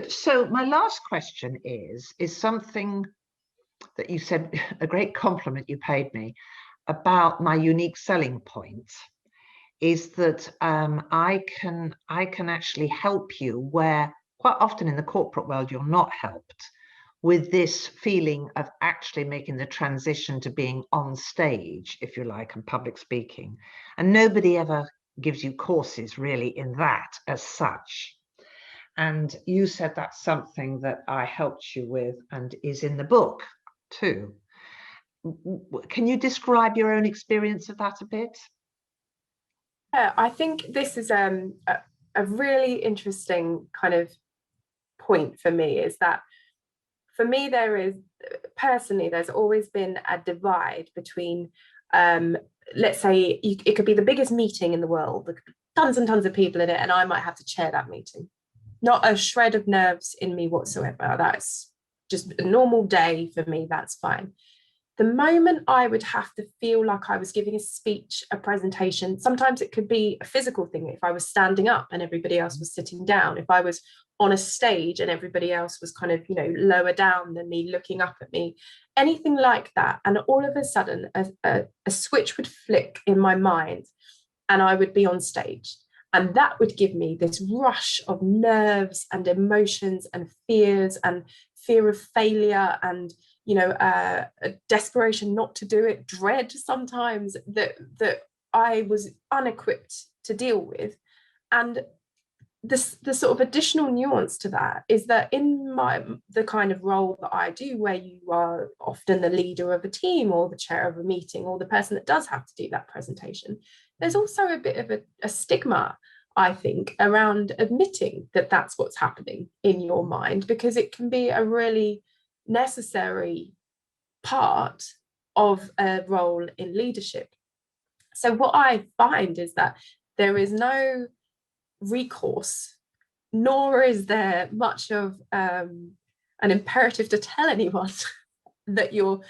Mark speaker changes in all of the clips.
Speaker 1: Good. So my last question is something that you said, a great compliment you paid me about my unique selling point is that I can actually help you where quite often in the corporate world you're not helped with this feeling of actually making the transition to being on stage, if you like, and public speaking. And nobody ever gives you courses really in that as such. And you said that's something that I helped you with and is in the book too. Can you describe your own experience of that a bit?
Speaker 2: Yeah, I think this is a really interesting kind of point for me, is that for me, there's always been a divide between, let's say, it could be the biggest meeting in the world, there could be tons and tons of people in it, and I might have to chair that meeting. Not a shred of nerves in me whatsoever. That's just a normal day for me, that's fine. The moment I would have to feel like I was giving a speech, a presentation, sometimes it could be a physical thing. If I was standing up and everybody else was sitting down, if I was on a stage and everybody else was kind of, lower down than me, looking up at me, anything like that. And all of a sudden, a switch would flick in my mind and I would be on stage. And that would give me this rush of nerves and emotions and fears and fear of failure and a desperation not to do it, dread sometimes that I was unequipped to deal with. And the sort of additional nuance to that is that in the kind of role that I do, where you are often the leader of a team or the chair of a meeting or the person that does have to do that presentation, there's also a bit of a stigma, I think, around admitting that that's what's happening in your mind, because it can be a really necessary part of a role in leadership. So what I find is that there is no recourse, nor is there much of an imperative to tell anyone that you're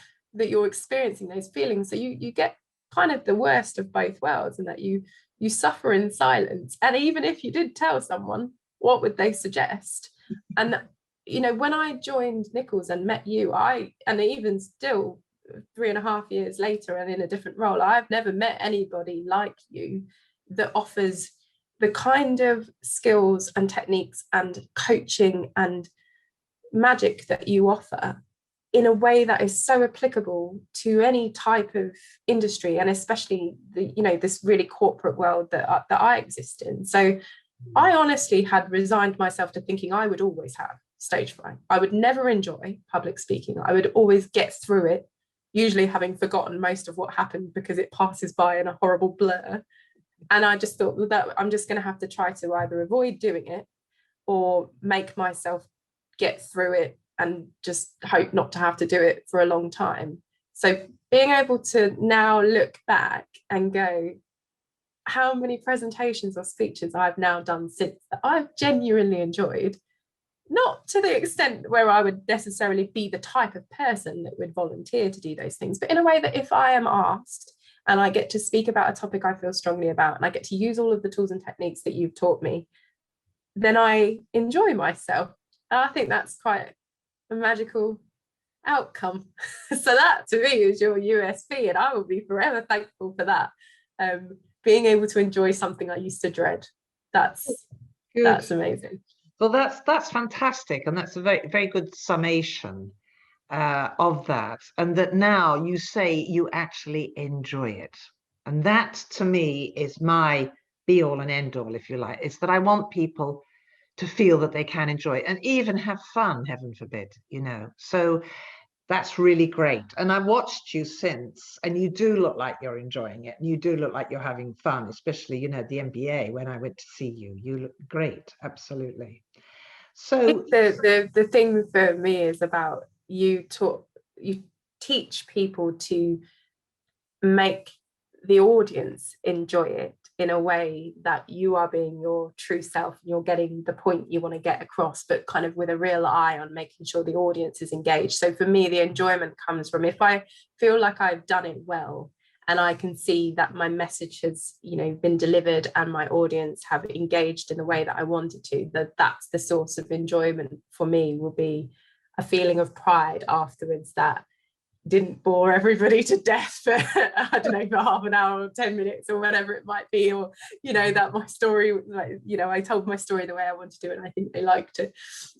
Speaker 2: experiencing those feelings. So you get kind of the worst of both worlds, and that you suffer in silence. And even if you did tell someone, what would they suggest? And when I joined Nichols and met you, and even still 3.5 years later and in a different role, I've never met anybody like you that offers the kind of skills and techniques and coaching and magic that you offer in a way that is so applicable to any type of industry, and especially this really corporate world that I exist in. So I honestly had resigned myself to thinking I would always have stage fright. I would never enjoy public speaking. I would always get through it, usually having forgotten most of what happened because it passes by in a horrible blur. And I just thought that I'm just going to have to try to either avoid doing it or make myself get through it and just hope not to have to do it for a long time. So being able to now look back and go, how many presentations or speeches I've now done since that I've genuinely enjoyed, not to the extent where I would necessarily be the type of person that would volunteer to do those things, but in a way that if I am asked and I get to speak about a topic I feel strongly about, and I get to use all of the tools and techniques that you've taught me, then I enjoy myself. And I think that's quite a magical outcome. So that to me is your USP, and I will be forever thankful for that. Being able to enjoy something I used to dread. That's amazing.
Speaker 1: Well, that's fantastic, and that's a very, very good summation of that. And that now you say you actually enjoy it, and that to me is my be all and end all, if you like. It's that I want people to feel that they can enjoy it and even have fun, heaven forbid, So that's really great. And I've watched you since, and you do look like you're enjoying it. And you do look like you're having fun, especially, the MBA, when I went to see you. You look great, absolutely. So
Speaker 2: the thing for me is about you teach people to make the audience enjoy it in a way that you are being your true self and you're getting the point you want to get across, but kind of with a real eye on making sure the audience is engaged. So for me, the enjoyment comes from if I feel like I've done it well and I can see that my message has, you know, been delivered and my audience have engaged in the way that I wanted to, that's the source of enjoyment for me, will be a feeling of pride afterwards that didn't bore everybody to death for I don't know, for half an hour or 10 minutes or whatever it might be, or, you know, that my story, like, you know, I told my story the way I wanted to and I think they liked it,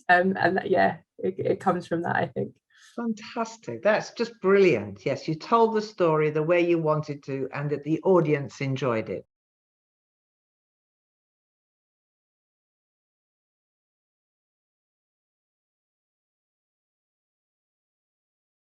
Speaker 2: and that, yeah, it comes from that, I think.
Speaker 1: Fantastic. That's just brilliant. Yes, you told the story the way you wanted to and that the audience enjoyed it.